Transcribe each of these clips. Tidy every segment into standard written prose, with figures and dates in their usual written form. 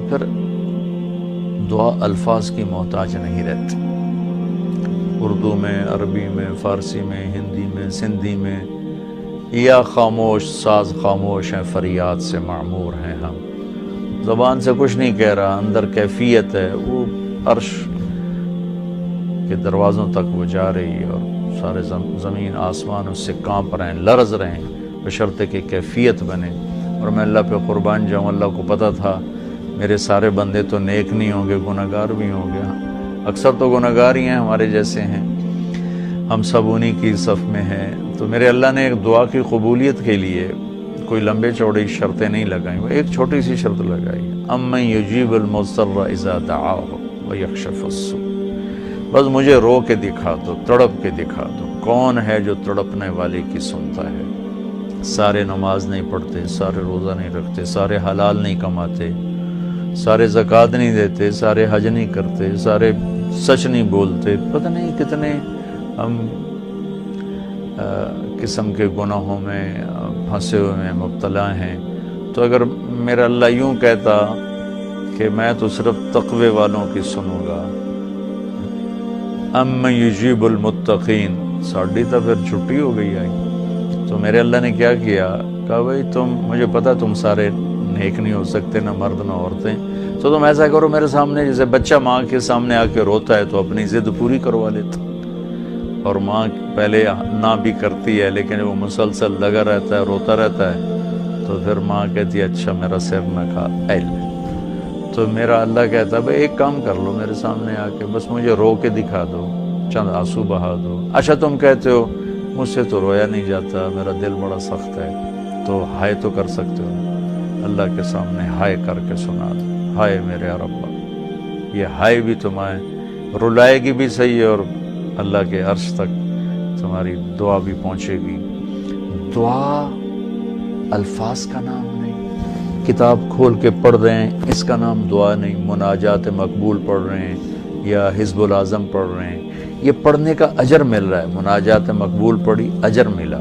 پھر دعا الفاظ کی محتاج نہیں رہتی. اردو میں، عربی میں، فارسی میں، ہندی میں، سندھی میں، یا خاموش ساز خاموش ہیں، فریاد سے معمور ہیں ہم. زبان سے کچھ نہیں کہہ رہا، اندر کیفیت ہے، وہ عرش کے دروازوں تک وہ جا رہی ہے اور سارے زمین آسمان اس سے کانپ رہے ہیں، لرز رہے ہیں، بشرطے کہ کیفیت بنے. اور میں اللہ پہ قربان جاؤں، اللہ کو پتہ تھا میرے سارے بندے تو نیک نہیں ہوں گے، گناہگار بھی ہوں گے. اکثر تو گناہگار ہی ہیں، ہمارے جیسے ہیں، ہم سب انہی کی صف میں ہیں. تو میرے اللہ نے ایک دعا کی قبولیت کے لیے کوئی لمبے چوڑی شرطیں نہیں لگائیں، وہ ایک چھوٹی سی شرط لگائی، امن یجیب المضطر اذا دعاہ ویکشف السوء. بس مجھے رو کے دکھا دو، تڑپ کے دکھا دو، کون ہے جو تڑپنے والے کی سنتا ہے. سارے نماز نہیں پڑھتے، سارے روزہ نہیں رکھتے، سارے حلال نہیں کماتے، سارے زکوٰۃ نہیں دیتے، سارے حج نہیں کرتے، سارے سچ نہیں بولتے، پتہ نہیں کتنے ہم قسم کے گناہوں میں پھنسے ہوئے ہیں، مبتلا ہیں. تو اگر میرا اللہ یوں کہتا کہ میں تو صرف تقوی والوں کی سنوں گا، امن یجیب المتقین، ساڑھی تو پھر چھٹی ہو گئی آئی. تو میرے اللہ نے کیا کیا، کہا بھائی تم، مجھے پتا تم سارے نیک نہیں ہو سکتے، نہ مرد نہ عورتیں، تو تم ایسا کرو میرے سامنے، جیسے بچہ ماں کے سامنے آ کے روتا ہے تو اپنی ضد پوری کروا لیتا. اور ماں پہلے نہ بھی کرتی ہے، لیکن وہ مسلسل لگا رہتا ہے، روتا رہتا ہے، تو پھر ماں کہتی ہے اچھا میرا سر نہ کھا ایل. تو میرا اللہ کہتا ہے بھائی ایک کام کر لو، میرے سامنے آ کے بس مجھے رو کے دکھا دو، چند آنسو بہا دو. اچھا تم کہتے ہو مجھ سے تو رویا نہیں جاتا، میرا دل بڑا سخت ہے، تو ہائے تو کر سکتے ہو، اللہ کے سامنے ہائے کر کے سنا دو، ہائے میرے ربا. یہ ہائے بھی تمہیں رلائے گی بھی صحیح، اور اللہ کے عرش تک تمہاری دعا بھی پہنچے گی. دعا الفاظ کا نام نہیں، کتاب کھول کے پڑھ رہے ہیں اس کا نام دعا نہیں. مناجات مقبول پڑھ رہے ہیں یا حزب الاعظم پڑھ رہے ہیں، یہ پڑھنے کا اجر مل رہا ہے. مناجات مقبول پڑھی، اجر ملا.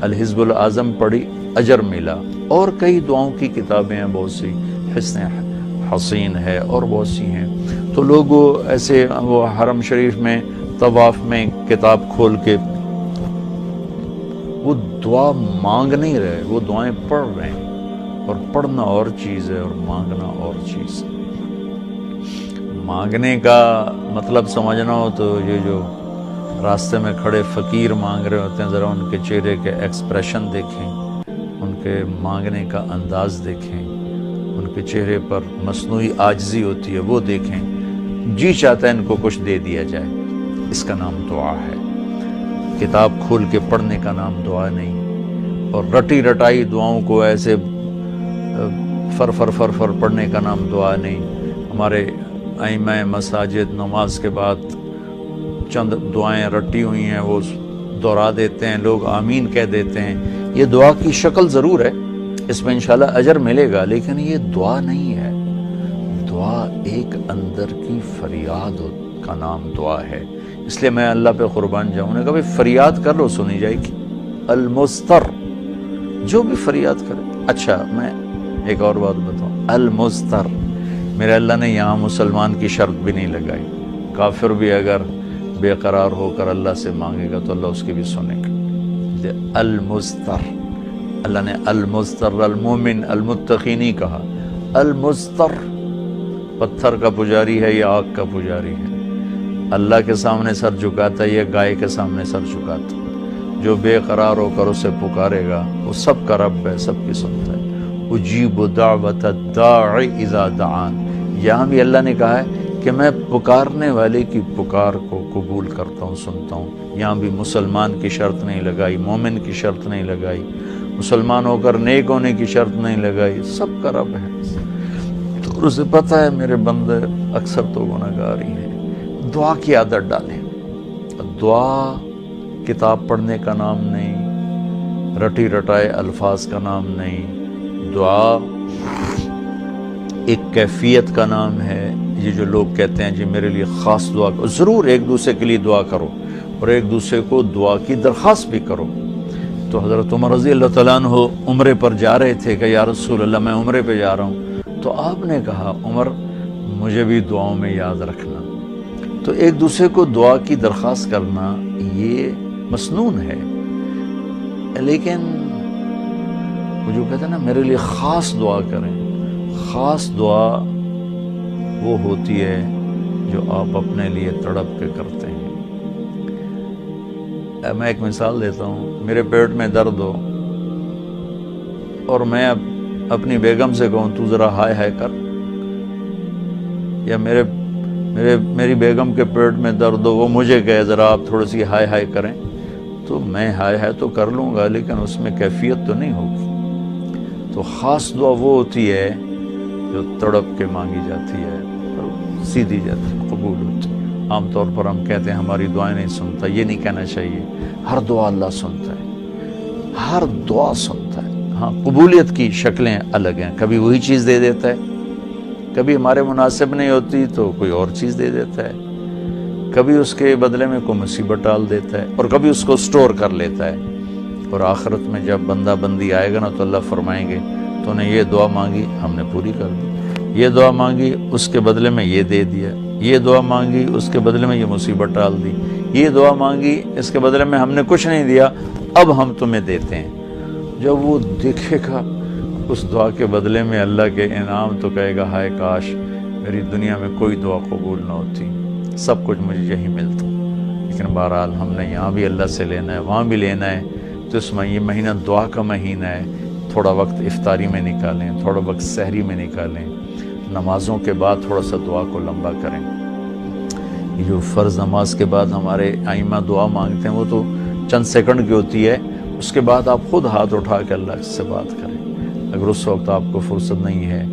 الحزب الاعظم پڑھی، اجر ملا. اور کئی دعاؤں کی کتابیں ہیں، بہت سی، حسن حسین ہے اور بہت سی ہیں. تو لوگ ایسے وہ حرم شریف میں طواف میں کتاب کھول کے وہ دعا مانگ نہیں رہے، وہ دعائیں پڑھ رہے ہیں. اور پڑھنا اور چیز ہے اور مانگنا اور چیز ہے. مانگنے کا مطلب سمجھنا ہو تو یہ جو راستے میں کھڑے فقیر مانگ رہے ہوتے ہیں، ذرا ان کے چہرے کے ایکسپریشن دیکھیں، ان کے مانگنے کا انداز دیکھیں، ان کے چہرے پر مصنوعی عاجزی ہوتی ہے وہ دیکھیں. جی چاہتا ہے ان کو کچھ دے دیا جائے، اس کا نام دعا ہے. کتاب کھول کے پڑھنے کا نام دعا نہیں. اور رٹی رٹائی دعاؤں کو ایسے فر فر فر فر پڑھنے کا نام دعا نہیں. ہمارے ائمہ مساجد نماز کے بعد چند دعائیں رٹی ہوئی ہیں، وہ دہرا دیتے ہیں، لوگ آمین کہہ دیتے ہیں. یہ دعا کی شکل ضرور ہے، اس میں انشاءاللہ اجر ملے گا، لیکن یہ دعا نہیں ہے. دعا ایک اندر کی فریاد کا نام دعا ہے. اس لیے میں اللہ پہ قربان جاؤں، نے کہا بھائی فریاد کر لو، سنی جائے گی. المضطر، جو بھی فریاد کرے. اچھا میں ایک اور بات بتاؤں، المضطر، میرے اللہ نے یہاں مسلمان کی شرط بھی نہیں لگائی. کافر بھی اگر بے قرار ہو کر اللہ سے مانگے گا تو اللہ اس کی بھی سنے گا. المضطر، اللہ نے المضطر المومن المتقی نہیں کہا. المضطر، پتھر کا پجاری ہے یا آگ کا پجاری ہے، اللہ کے سامنے سر جھکاتا ہے یا گائے کے سامنے سر جھکاتا ہے. جو بے قرار ہو کر اسے پکارے گا وہ سب کا رب ہے، سب کی سنتا ہے. اجیب دعوت الداع اذا دعان، یہاں بھی اللہ نے کہا ہے کہ میں پکارنے والے کی پکار کو قبول کرتا ہوں، سنتا ہوں. یہاں بھی مسلمان کی شرط نہیں لگائی، مومن کی شرط نہیں لگائی، مسلمان ہو کر نیک ہونے کی شرط نہیں لگائی. سب کا رب ہے. تو اسے پتہ ہے میرے بندے اکثر تو گناہگار ہی ہیں. دعا کی عادت ڈالیں. دعا کتاب پڑھنے کا نام نہیں، رٹی رٹائے الفاظ کا نام نہیں. دعا ایک کیفیت کا نام ہے. یہ جو لوگ کہتے ہیں جی میرے لیے خاص دعا کرو، ضرور ایک دوسرے کے لیے دعا کرو اور ایک دوسرے کو دعا کی درخواست بھی کرو. تو حضرت عمر رضی اللہ تعالیٰ عنہ عمرے پر جا رہے تھے کہ یا رسول اللہ میں عمرے پہ جا رہا ہوں. تو آپ نے کہا عمر مجھے بھی دعاؤں میں یاد رکھنا. تو ایک دوسرے کو دعا کی درخواست کرنا یہ مسنون ہے، لیکن وہ جو کہتے ہیں نا میرے لیے خاص دعا کریں، خاص دعا وہ ہوتی ہے جو آپ اپنے لیے تڑپ کے کرتے ہیں. میں ایک مثال دیتا ہوں. میرے پیٹ میں درد ہو اور میں اب اپنی بیگم سے کہوں تو ذرا ہائے ہائے کر، یا میری بیگم کے پیٹ میں درد ہو وہ مجھے کہے ذرا آپ تھوڑی سی ہائے ہائے کریں، تو میں ہائے ہائے تو کر لوں گا لیکن اس میں کیفیت تو نہیں ہوگی. تو خاص دعا وہ ہوتی ہے جو تڑپ کے مانگی جاتی ہے اور سیدھی جاتی ہے، قبول ہوتی ہے. عام طور پر ہم کہتے ہیں ہماری دعائیں نہیں سنتا، یہ نہیں کہنا چاہیے. ہر دعا اللہ سنتا ہے، ہر دعا سنتا ہے. ہاں قبولیت کی شکلیں الگ ہیں، کبھی وہی چیز دے دیتا ہے، کبھی ہمارے مناسب نہیں ہوتی تو کوئی اور چیز دے دیتا ہے، کبھی اس کے بدلے میں کوئی مصیبت ڈال دیتا ہے، اور کبھی اس کو سٹور کر لیتا ہے. اور آخرت میں جب بندہ بندی آئے گا نا تو اللہ فرمائیں گے تو نے یہ دعا مانگی ہم نے پوری کر دی، یہ دعا مانگی اس کے بدلے میں یہ دے دیا، یہ دعا مانگی اس کے بدلے میں یہ مصیبت ڈال دی، یہ دعا مانگی اس کے بدلے میں ہم نے کچھ نہیں دیا اب ہم تمہیں دیتے ہیں. جب وہ دیکھے گا اس دعا کے بدلے میں اللہ کے انعام تو کہے گا ہائے کاش میری دنیا میں کوئی دعا قبول نہ ہوتی، سب کچھ مجھے یہی ملتا. لیکن بہرحال ہم نے یہاں بھی اللہ سے لینا ہے وہاں بھی لینا ہے. تو اس میں یہ مہینہ دعا کا مہینہ ہے. تھوڑا وقت افطاری میں نکالیں، تھوڑا وقت سحری میں نکالیں، نمازوں کے بعد تھوڑا سا دعا کو لمبا کریں. جو فرض نماز کے بعد ہمارے ائمہ دعا مانگتے ہیں وہ تو چند سیکنڈ کی ہوتی ہے، اس کے بعد آپ خود ہاتھ اٹھا کے اللہ سے بات کریں. اگر اس وقت آپ کو فرصت نہیں ہے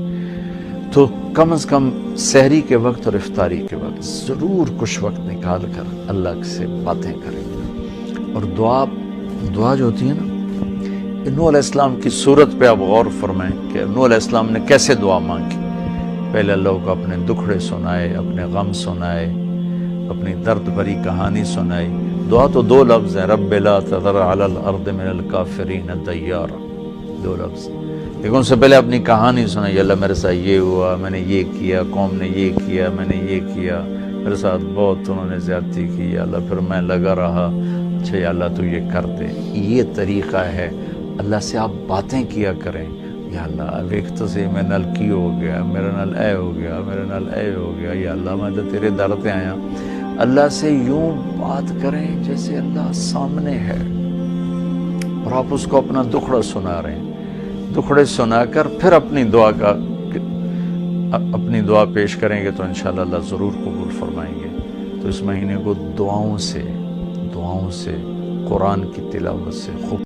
تو کم از کم سحری کے وقت اور افطاری کے وقت ضرور کچھ وقت نکال کر اللہ سے باتیں کریں. اور دعا جو ہوتی ہے نا، نوح علیہ السلام کی صورت پہ آپ غور فرمائیں کہ نوح علیہ السلام نے کیسے دعا مانگی. پہلے اللہ کو اپنے دکھڑے سنائے، اپنے غم سنائے، اپنی درد بھری کہانی سنائی. دعا تو دو لفظ ہیں، رب لا تذر علی الارض من الکافرین دیارا، دو لفظ. لیکن اس سے پہلے اپنی کہانی سنائی. اللہ میرے ساتھ یہ ہوا، میں نے یہ کیا، قوم نے یہ کیا، میں نے یہ کیا، میرے ساتھ بہت انہوں نے زیادتی کی، یا اللہ پھر میں لگا رہا، اچھا یا اللہ تو یہ کر دے. یہ طریقہ ہے. اللہ سے آپ باتیں کیا کریں. یا اللہ ایک تو سے میں نل کی ہو گیا، میرا نل اے ہو گیا، میرا نل اے ہو گیا، یا اللہ میں تو تیرے در پہ آیا. اللہ سے یوں بات کریں جیسے اللہ سامنے ہے، اور آپ اس کو اپنا دکھڑا سنا رہے ہیں. دکھڑے سنا کر پھر اپنی دعا پیش کریں گے تو انشاءاللہ اللہ ضرور قبول فرمائیں گے. تو اس مہینے کو دعاؤں سے قرآن کی تلاوت سے خوب